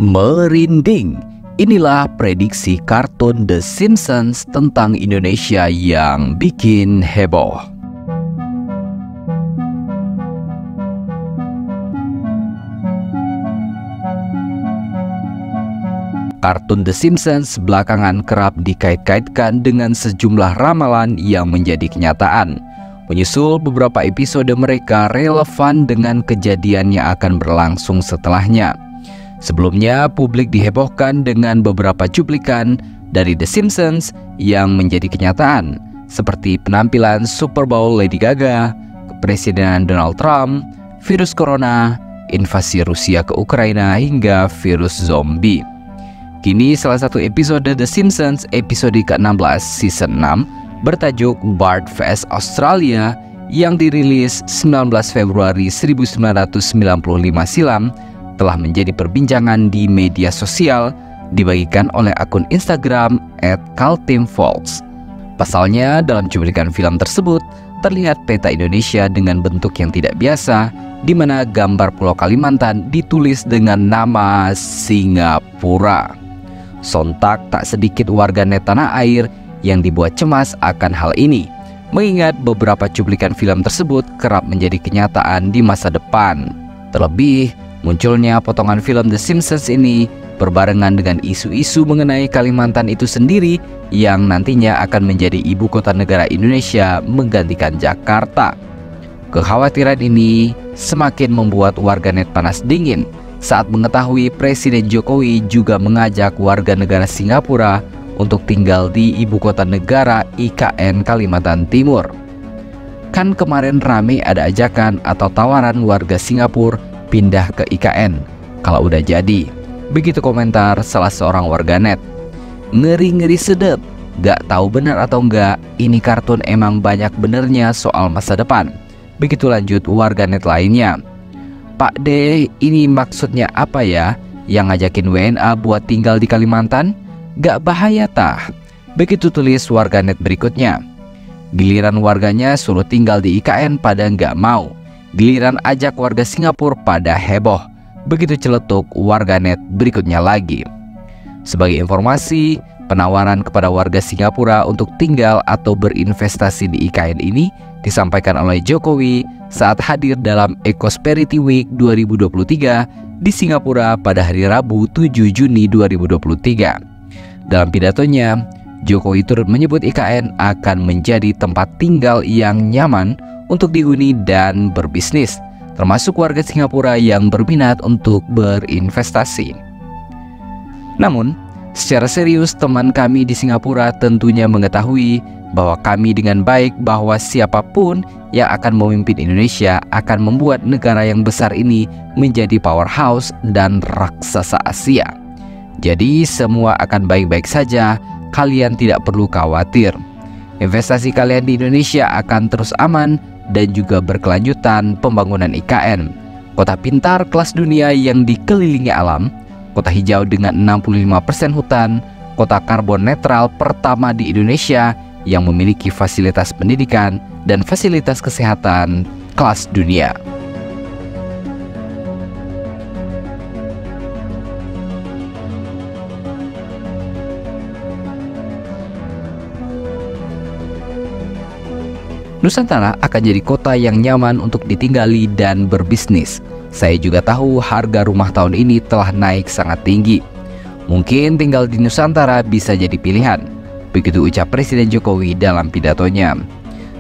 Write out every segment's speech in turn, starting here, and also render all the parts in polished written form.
Merinding. Inilah prediksi kartun The Simpsons tentang Indonesia yang bikin heboh. Kartun The Simpsons belakangan kerap dikait-kaitkan dengan sejumlah ramalan yang menjadi kenyataan. Menyusul beberapa episode mereka relevan dengan kejadian yang akan berlangsung setelahnya. Sebelumnya, publik dihebohkan dengan beberapa cuplikan dari The Simpsons yang menjadi kenyataan, seperti penampilan Super Bowl Lady Gaga, kepresidenan Donald Trump, virus corona, invasi Rusia ke Ukraina, hingga virus zombie. Kini salah satu episode The Simpsons, episode ke-16 season 6, bertajuk Bart vs Australia, yang dirilis 19 Februari 1995 silam, telah menjadi perbincangan di media sosial, dibagikan oleh akun Instagram @kaltimvolts. Pasalnya, dalam cuplikan film tersebut terlihat peta Indonesia dengan bentuk yang tidak biasa, di mana gambar Pulau Kalimantan ditulis dengan nama Singapura. Sontak tak sedikit warganet tanah air yang dibuat cemas akan hal ini, mengingat beberapa cuplikan film tersebut kerap menjadi kenyataan di masa depan. Terlebih, munculnya potongan film The Simpsons ini berbarengan dengan isu-isu mengenai Kalimantan itu sendiri yang nantinya akan menjadi ibu kota negara Indonesia menggantikan Jakarta. Kekhawatiran ini semakin membuat warganet panas dingin saat mengetahui Presiden Jokowi juga mengajak warga negara Singapura untuk tinggal di ibu kota negara IKN Kalimantan Timur. Kan kemarin rame ada ajakan atau tawaran warga Singapura pindah ke IKN kalau udah jadi. Begitu komentar salah seorang warganet. Ngeri-ngeri sedep. Gak tahu benar atau enggak, ini kartun emang banyak benernya soal masa depan. Begitu lanjut warganet lainnya. Pak D, ini maksudnya apa ya? Yang ngajakin WNA buat tinggal di Kalimantan? Gak bahaya tah? Begitu tulis warganet berikutnya. Giliran warganya suruh tinggal di IKN pada nggak mau. Giliran ajak warga Singapura pada heboh. Begitu celetuk warganet berikutnya lagi. Sebagai informasi, penawaran kepada warga Singapura untuk tinggal atau berinvestasi di IKN ini disampaikan oleh Jokowi saat hadir dalam Ecosperity Week 2023 di Singapura pada hari Rabu 7 Juni 2023. Dalam pidatonya, Jokowi turut menyebut IKN akan menjadi tempat tinggal yang nyaman untuk dihuni dan berbisnis, termasuk warga Singapura yang berminat untuk berinvestasi. Namun, secara serius teman kami di Singapura tentunya mengetahui bahwa kami dengan baik bahwa siapapun yang akan memimpin Indonesia akan membuat negara yang besar ini menjadi powerhouse dan raksasa Asia. Jadi semua akan baik-baik saja, kalian tidak perlu khawatir. Investasi kalian di Indonesia akan terus aman dan juga berkelanjutan pembangunan IKN. Kota pintar kelas dunia yang dikelilingi alam, kota hijau dengan 65% hutan, kota karbon netral pertama di Indonesia yang memiliki fasilitas pendidikan dan fasilitas kesehatan kelas dunia. Nusantara akan jadi kota yang nyaman untuk ditinggali dan berbisnis. Saya juga tahu harga rumah tahun ini telah naik sangat tinggi. Mungkin tinggal di Nusantara bisa jadi pilihan. Begitu ucap Presiden Jokowi dalam pidatonya.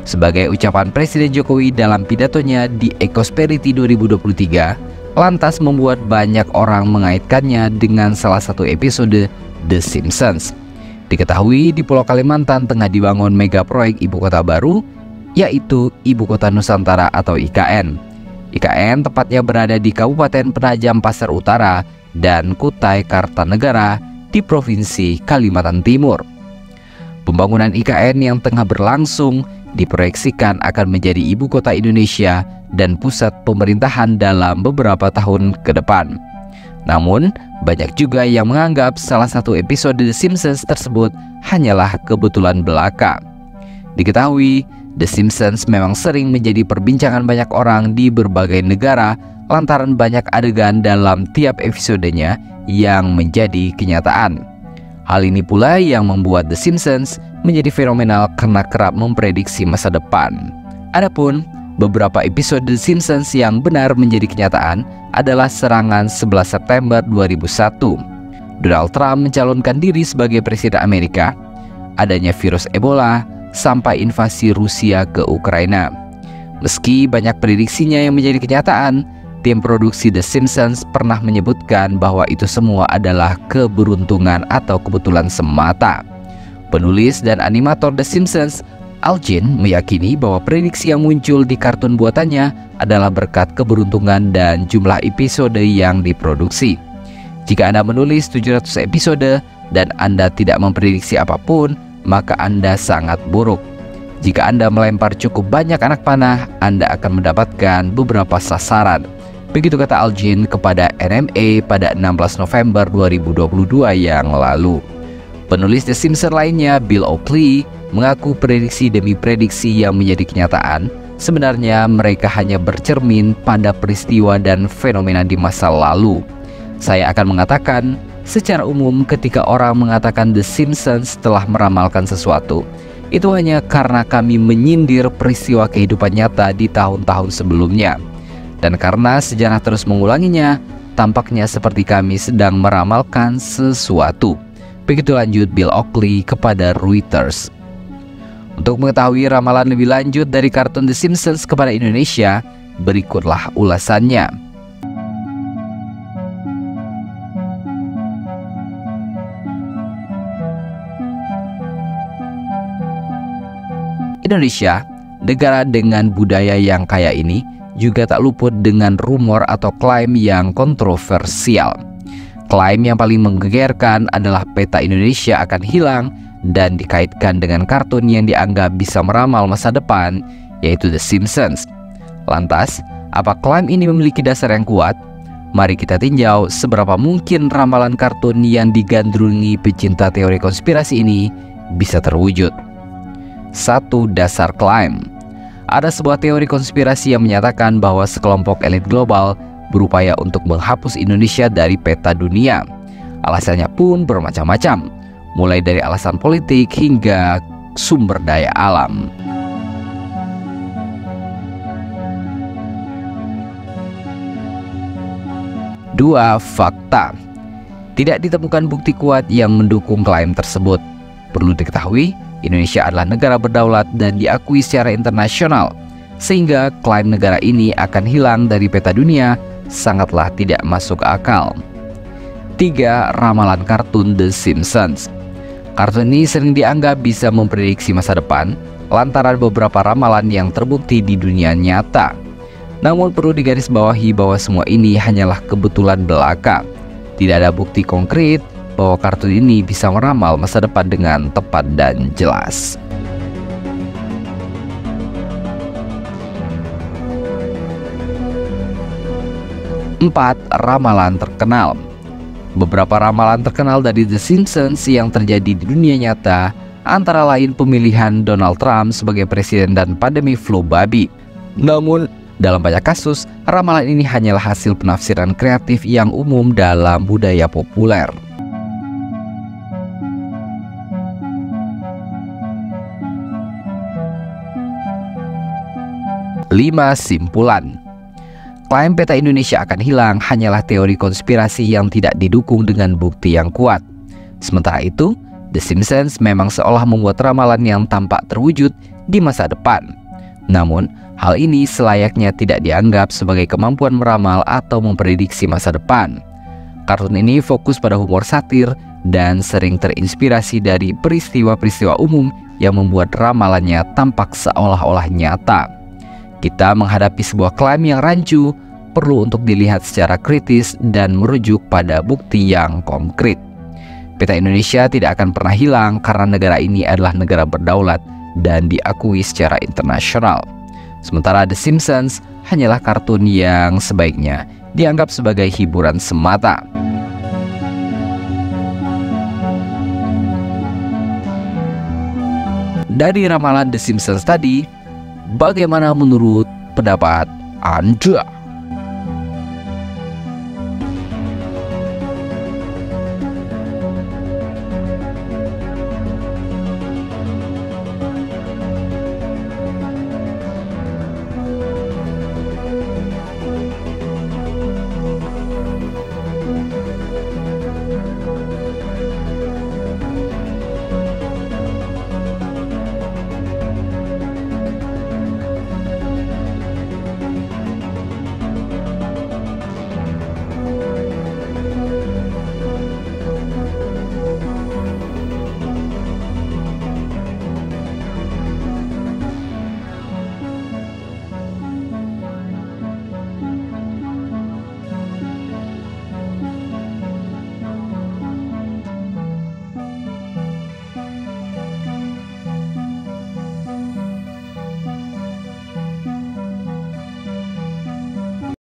Sebagai ucapan Presiden Jokowi dalam pidatonya di Ecosperity 2023, lantas membuat banyak orang mengaitkannya dengan salah satu episode The Simpsons. Diketahui di Pulau Kalimantan tengah dibangun mega proyek ibu kota baru, yaitu Ibu Kota Nusantara atau IKN. IKN tepatnya berada di Kabupaten Penajam Pasar Utara dan Kutai Kartanegara di Provinsi Kalimantan Timur. Pembangunan IKN yang tengah berlangsung diproyeksikan akan menjadi ibu kota Indonesia dan pusat pemerintahan dalam beberapa tahun ke depan. Namun, banyak juga yang menganggap salah satu episode The Simpsons tersebut hanyalah kebetulan belaka. Diketahui, The Simpsons memang sering menjadi perbincangan banyak orang di berbagai negara lantaran banyak adegan dalam tiap episodenya yang menjadi kenyataan. Hal ini pula yang membuat The Simpsons menjadi fenomenal karena kerap memprediksi masa depan. Adapun beberapa episode The Simpsons yang benar menjadi kenyataan adalah serangan 11 September 2001, Donald Trump mencalonkan diri sebagai Presiden Amerika, adanya virus Ebola, sampai invasi Rusia ke Ukraina. Meski banyak prediksinya yang menjadi kenyataan, tim produksi The Simpsons pernah menyebutkan bahwa itu semua adalah keberuntungan atau kebetulan semata. Penulis dan animator The Simpsons, Al Jean, meyakini bahwa prediksi yang muncul di kartun buatannya adalah berkat keberuntungan dan jumlah episode yang diproduksi. Jika Anda menulis 700 episode dan Anda tidak memprediksi apapun, maka Anda sangat buruk. Jika Anda melempar cukup banyak anak panah, Anda akan mendapatkan beberapa sasaran. Begitu kata Al Jean kepada NMA pada 16 November 2022 yang lalu. Penulis The Simpsons lainnya, Bill Oakley, mengaku prediksi demi prediksi yang menjadi kenyataan sebenarnya mereka hanya bercermin pada peristiwa dan fenomena di masa lalu. Saya akan mengatakan, secara umum ketika orang mengatakan The Simpsons telah meramalkan sesuatu, itu hanya karena kami menyindir peristiwa kehidupan nyata di tahun-tahun sebelumnya. Dan karena sejarah terus mengulanginya, tampaknya seperti kami sedang meramalkan sesuatu. Begitu lanjut Bill Oakley kepada Reuters. Untuk mengetahui ramalan lebih lanjut dari kartun The Simpsons kepada Indonesia, berikutlah ulasannya. Indonesia, negara dengan budaya yang kaya ini, juga tak luput dengan rumor atau klaim yang kontroversial. Klaim yang paling menggegerkan adalah peta Indonesia akan hilang dan dikaitkan dengan kartun yang dianggap bisa meramal masa depan, yaitu The Simpsons. Lantas, apa klaim ini memiliki dasar yang kuat? Mari kita tinjau seberapa mungkin ramalan kartun yang digandrungi pecinta teori konspirasi ini bisa terwujud. 1. Dasar klaim. Ada sebuah teori konspirasi yang menyatakan bahwa sekelompok elit global berupaya untuk menghapus Indonesia dari peta dunia. Alasannya pun bermacam-macam, mulai dari alasan politik hingga sumber daya alam. Dua, fakta. Tidak ditemukan bukti kuat yang mendukung klaim tersebut. Perlu diketahui, Indonesia adalah negara berdaulat dan diakui secara internasional, sehingga klaim negara ini akan hilang dari peta dunia sangatlah tidak masuk akal. 3. Ramalan kartun The Simpsons. Kartun ini sering dianggap bisa memprediksi masa depan lantaran beberapa ramalan yang terbukti di dunia nyata. Namun perlu digarisbawahi bahwa semua ini hanyalah kebetulan belaka. Tidak ada bukti konkret bahwa kartun ini bisa meramal masa depan dengan tepat dan jelas. 4. Ramalan terkenal. Beberapa ramalan terkenal dari The Simpsons yang terjadi di dunia nyata antara lain pemilihan Donald Trump sebagai presiden dan pandemi flu babi. Namun, dalam banyak kasus, ramalan ini hanyalah hasil penafsiran kreatif yang umum dalam budaya populer. 5. Simpulan. Klaim peta Indonesia akan hilang hanyalah teori konspirasi yang tidak didukung dengan bukti yang kuat. Sementara itu, The Simpsons memang seolah membuat ramalan yang tampak terwujud di masa depan. Namun, hal ini selayaknya tidak dianggap sebagai kemampuan meramal atau memprediksi masa depan. Kartun ini fokus pada humor satir dan sering terinspirasi dari peristiwa-peristiwa umum yang membuat ramalannya tampak seolah-olah nyata. Kita menghadapi sebuah klaim yang rancu perlu untuk dilihat secara kritis dan merujuk pada bukti yang konkret. Peta Indonesia tidak akan pernah hilang karena negara ini adalah negara berdaulat dan diakui secara internasional. Sementara The Simpsons hanyalah kartun yang sebaiknya dianggap sebagai hiburan semata. Dari ramalan The Simpsons tadi, Bagaimana menurut pendapat Anda?